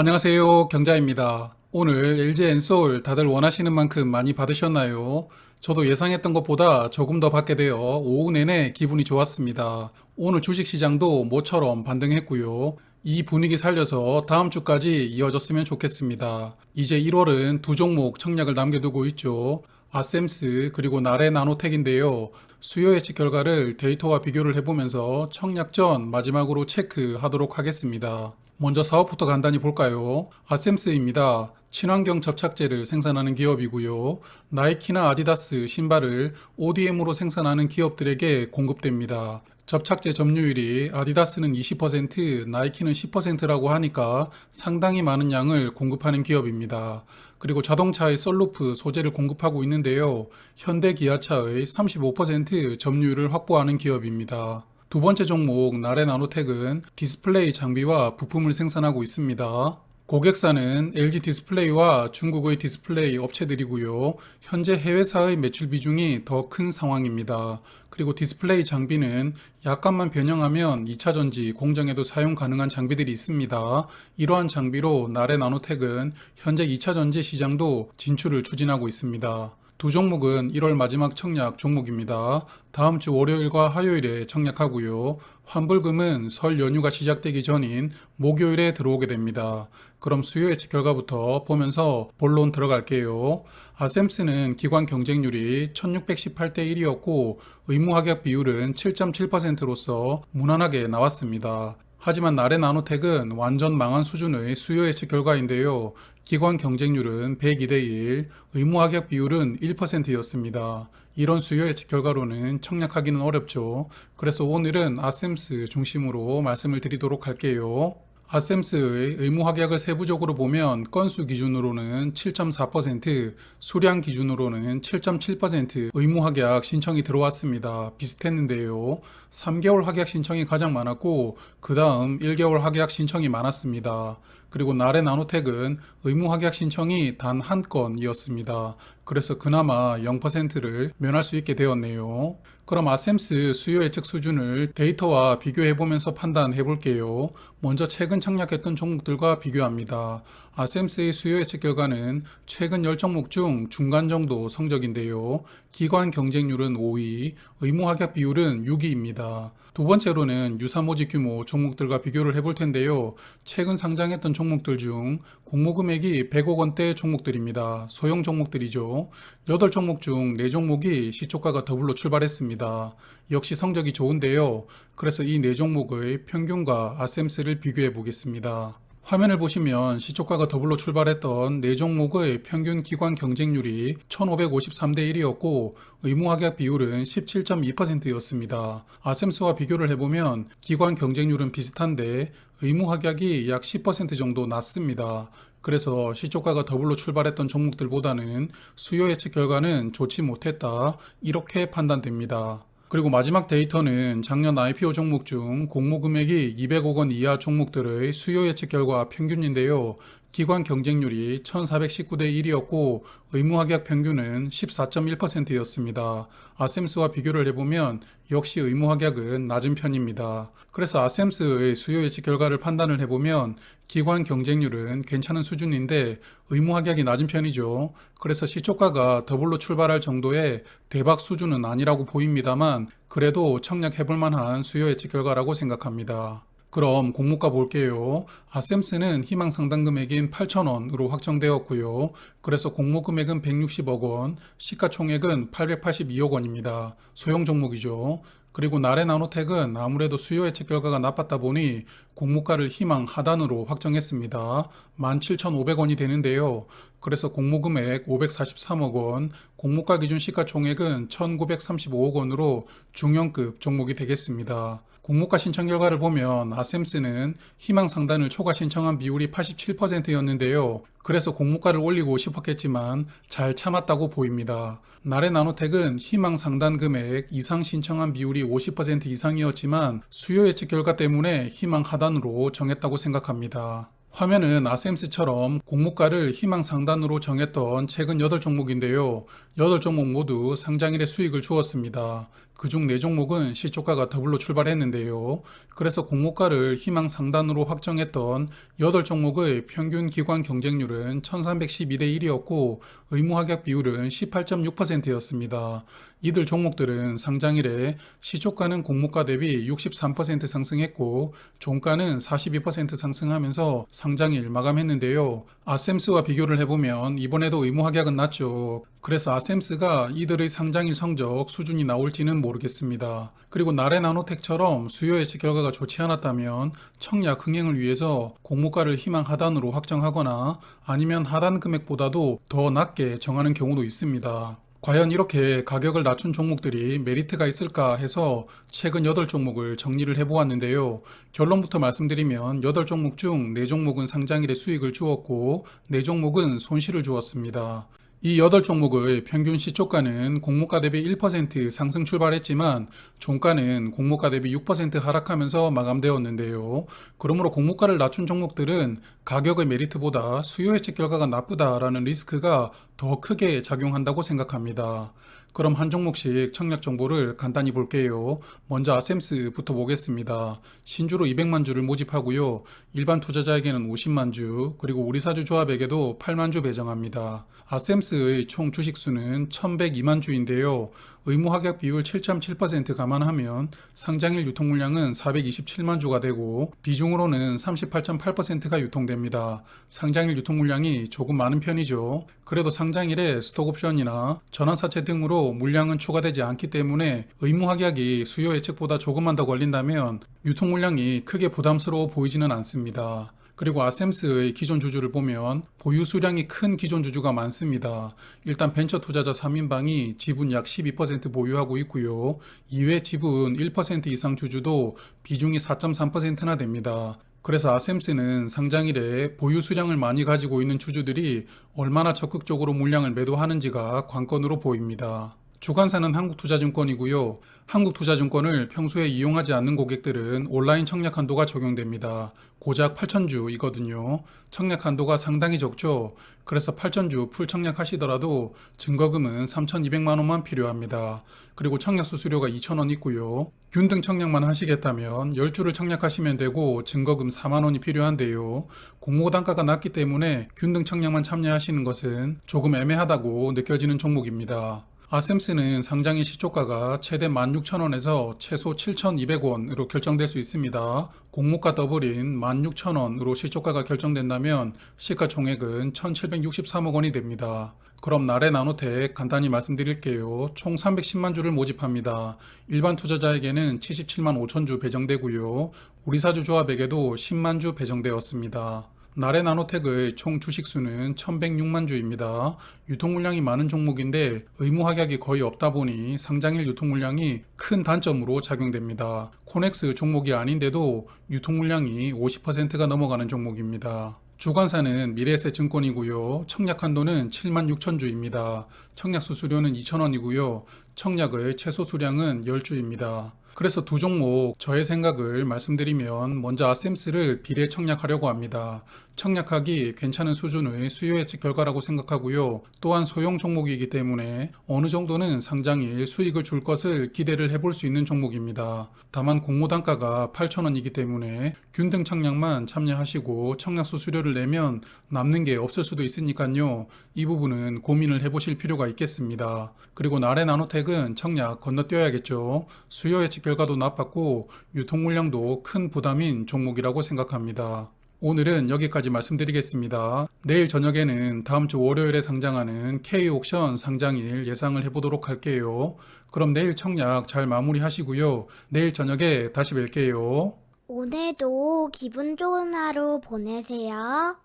안녕하세요. 경자입니다. 오늘 LG 엔솔 다들 원하시는 만큼 많이 받으셨나요? 저도 예상했던 것보다 조금 더 받게 되어 오후 내내 기분이 좋았습니다. 오늘 주식시장도 모처럼 반등했고요. 이 분위기 살려서 다음 주까지 이어졌으면 좋겠습니다. 이제 1월은 두 종목 청약을 남겨두고 있죠. 아셈스 그리고 나래 나노텍인데요. 수요 예측 결과를 데이터와 비교를 해보면서 청약 전 마지막으로 체크하도록 하겠습니다. 먼저 사업부터 간단히 볼까요? 아셈스입니다. 친환경 접착제를 생산하는 기업이고요. 나이키나 아디다스 신발을 ODM으로 생산하는 기업들에게 공급됩니다. 접착제 점유율이 아디다스는 20%, 나이키는 10%라고 하니까 상당히 많은 양을 공급하는 기업입니다. 그리고 자동차의 썬루프 소재를 공급하고 있는데요. 현대 기아차의 35% 점유율을 확보하는 기업입니다. 두 번째 종목 나래 나노텍은 디스플레이 장비와 부품을 생산하고 있습니다. 고객사는 LG 디스플레이와 중국의 디스플레이 업체들이고요. 현재 해외사의 매출 비중이 더 큰 상황입니다. 그리고 디스플레이 장비는 약간만 변형하면 2차전지 공정에도 사용 가능한 장비들이 있습니다. 이러한 장비로 나래 나노텍은 현재 2차전지 시장도 진출을 추진하고 있습니다. 두 종목은 1월 마지막 청약 종목입니다. 다음 주 월요일과 화요일에 청약하고요. 환불금은 설 연휴가 시작되기 전인 목요일에 들어오게 됩니다. 그럼 수요 예측 결과부터 보면서 본론 들어갈게요. 아셈스는 기관 경쟁률이 1618대 1이었고 의무합약 비율은 7.7%로서 무난하게 나왔습니다. 하지만 나래 나노텍은 완전 망한 수준의 수요 예측 결과인데요. 기관 경쟁률은 102대 1, 의무 합격 비율은 1%였습니다. 이런 수요 예측 결과로는 청약하기는 어렵죠. 그래서 오늘은 아셈스 중심으로 말씀을 드리도록 할게요. 아셈스의 의무 확약을 세부적으로 보면 건수 기준으로는 7.4%, 수량 기준으로는 7.7% 의무 확약 신청이 들어왔습니다. 비슷했는데요. 3개월 확약 신청이 가장 많았고 그 다음 1개월 확약 신청이 많았습니다. 그리고 나래 나노텍은 의무 확약 신청이 단 한 건이었습니다. 그래서 그나마 0%를 면할 수 있게 되었네요. 그럼 아셈스 수요 예측 수준을 데이터와 비교해보면서 판단해 볼게요. 먼저 최근 청약했던 종목들과 비교합니다. 아셈스의 수요 예측 결과는 최근 10종목 중 중간 정도 성적인데요. 기관 경쟁률은 5위, 의무 합격 비율은 6위입니다. 두 번째로는 유사모집 규모 종목들과 비교를 해볼 텐데요. 최근 상장했던 종목들 중 공모 금액이 100억 원대 종목들입니다. 소형 종목들이죠. 8종목 중 4종목이 시초가가 더블로 출발했습니다. 역시 성적이 좋은데요. 그래서 이 4종목의 평균과 아셈스를 비교해 보겠습니다. 화면을 보시면 시초가가 더블로 출발했던 4종목의 평균 기관 경쟁률이 1553대 1이었고 의무 합격 비율은 17.2%였습니다. 아셈스와 비교를 해보면 기관 경쟁률은 비슷한데 의무 합격이 약 10% 정도 낮습니다. 그래서 시초가가 더블로 출발했던 종목들보다는 수요 예측 결과는 좋지 못했다. 이렇게 판단됩니다. 그리고 마지막 데이터는 작년 IPO 종목 중 공모 금액이 200억 원 이하 종목들의 수요 예측 결과 평균인데요. 기관 경쟁률이 1419대 1이었고 의무 합격 평균은 14.1%였습니다. 아셈스와 비교를 해보면 역시 의무 합격은 낮은 편입니다. 그래서 아셈스의 수요 예측 결과를 판단을 해보면 기관 경쟁률은 괜찮은 수준인데 의무 합격이 낮은 편이죠. 그래서 시초가가 더블로 출발할 정도의 대박 수준은 아니라고 보입니다만 그래도 청약해볼 만한 수요 예측 결과라고 생각합니다. 그럼 공모가 볼게요. 아셈스는 희망 상당 금액인 8,000원으로 확정되었고요. 그래서 공모 금액은 160억 원, 시가총액은 882억 원입니다. 소형 종목이죠. 그리고 나래 나노텍은 아무래도 수요 예측 결과가 나빴다 보니 공모가를 희망 하단으로 확정했습니다. 17,500원이 되는데요. 그래서 공모 금액 543억 원, 공모가 기준 시가총액은 1,935억 원으로 중형급 종목이 되겠습니다. 공모가 신청 결과를 보면 아셈스는 희망 상단을 초과 신청한 비율이 87%였는데요. 그래서 공모가를 올리고 싶었겠지만 잘 참았다고 보입니다. 나래 나노텍은 희망 상단 금액 이상 신청한 비율이 50% 이상이었지만 수요 예측 결과 때문에 희망 하단으로 정했다고 생각합니다. 화면은 아셈스처럼 공모가를 희망 상단으로 정했던 최근 8종목인데요. 8종목 모두 상장일에 수익을 주었습니다. 그중 4종목은 시초가가 더블로 출발했는데요. 그래서 공모가를 희망 상단으로 확정했던 8종목의 평균 기관 경쟁률은 1312대 1이었고 의무합격 비율은 18.6%였습니다. 이들 종목들은 상장일에 시초가는 공모가 대비 63% 상승했고 종가는 42% 상승하면서 상장일 마감했는데요. 아셈스와 비교를 해보면 이번에도 의무 합격은 낮죠. 그래서 아셈스가 이들의 상장일 성적 수준이 나올지는 모르겠습니다. 그리고 나레나노텍처럼 수요 예측 결과가 좋지 않았다면 청약 흥행을 위해서 공모가를 희망 하단으로 확정하거나 아니면 하단 금액보다도 더 낮게 정하는 경우도 있습니다. 과연 이렇게 가격을 낮춘 종목들이 메리트가 있을까 해서 최근 8종목을 정리를 해보았는데요. 결론부터 말씀드리면 8종목 중 4종목은 상장일에 수익을 주었고 4종목은 손실을 주었습니다. 이 8종목의 평균 시초가는 공모가 대비 1% 상승 출발했지만 종가는 공모가 대비 6% 하락하면서 마감되었는데요. 그러므로 공모가를 낮춘 종목들은 가격의 메리트보다 수요 예측 결과가 나쁘다라는 리스크가 더 크게 작용한다고 생각합니다. 그럼 한 종목씩 청약 정보를 간단히 볼게요. 먼저 아셈스부터 보겠습니다. 신주로 200만 주를 모집하고요. 일반 투자자에게는 50만 주, 그리고 우리사주 조합에게도 8만 주 배정합니다. 아셈스의 총 주식수는 1102만 주인데요. 의무 합격 비율 7.7% 감안하면 상장일 유통 물량은 427만 주가 되고 비중으로는 38.8%가 유통됩니다. 상장일 유통 물량이 조금 많은 편이죠. 그래도 상장일에 스톡옵션이나 전환사채 등으로 물량은 추가되지 않기 때문에 의무 합격이 수요 예측보다 조금만 더 걸린다면 유통 물량이 크게 부담스러워 보이지는 않습니다. 그리고 아셈스의 기존 주주를 보면 보유 수량이 큰 기존 주주가 많습니다. 일단 벤처 투자자 3인방이 지분 약 12% 보유하고 있고요. 이외 지분 1% 이상 주주도 비중이 4.3%나 됩니다. 그래서 아셈스는 상장일에 보유 수량을 많이 가지고 있는 주주들이 얼마나 적극적으로 물량을 매도하는지가 관건으로 보입니다. 주관사는 한국투자증권이고요. 한국투자증권을 평소에 이용하지 않는 고객들은 온라인 청약 한도가 적용됩니다. 고작 8,000주이거든요. 청약 한도가 상당히 적죠. 그래서 8,000주 풀 청약하시더라도 증거금은 3,200만 원만 필요합니다. 그리고 청약 수수료가 2,000원 있고요. 균등 청약만 하시겠다면 10주를 청약하시면 되고 증거금 4만 원이 필요한데요. 공모 단가가 낮기 때문에 균등 청약만 참여하시는 것은 조금 애매하다고 느껴지는 종목입니다. 아셈스는 상장일 시초가가 최대 16,000원에서 최소 7,200원으로 결정될 수 있습니다. 공모가 더블인 16,000원으로 시초가가 결정된다면 시가총액은 1,763억 원이 됩니다. 그럼 나레나노텍 간단히 말씀드릴게요. 총 310만 주를 모집합니다. 일반 투자자에게는 77만 5천 주 배정되고요. 우리사주 조합에게도 10만 주 배정되었습니다. 나레나노텍의 총 주식수는 1106만 주입니다. 유통물량이 많은 종목인데 의무 합격이 거의 없다 보니 상장일 유통물량이 큰 단점으로 작용됩니다. 코넥스 종목이 아닌데도 유통물량이 50%가 넘어가는 종목입니다. 주관사는 미래에셋증권이고요. 청약 한도는 7만 6천 주입니다. 청약 수수료는 2,000원이고요. 청약의 최소 수량은 10주입니다. 그래서 두 종목 저의 생각을 말씀드리면 먼저 아셈스를 비례 청약하려고 합니다. 청약하기 괜찮은 수준의 수요 예측 결과라고 생각하고요. 또한 소형 종목이기 때문에 어느 정도는 상장일 수익을 줄 것을 기대를 해볼 수 있는 종목입니다. 다만 공모 단가가 8,000원이기 때문에 균등 청약만 참여하시고 청약 수수료를 내면 남는 게 없을 수도 있으니까요. 이 부분은 고민을 해보실 필요가 있겠습니다. 그리고 나레나노텍은 청약 건너뛰어야겠죠. 수요 예측 결과도 나빴고 유통 물량도 큰 부담인 종목이라고 생각합니다. 오늘은 여기까지 말씀드리겠습니다. 내일 저녁에는 다음 주 월요일에 상장하는 K옥션 상장일 예상을 해보도록 할게요. 그럼 내일 청약 잘 마무리하시고요. 내일 저녁에 다시 뵐게요. 오늘도 기분 좋은 하루 보내세요.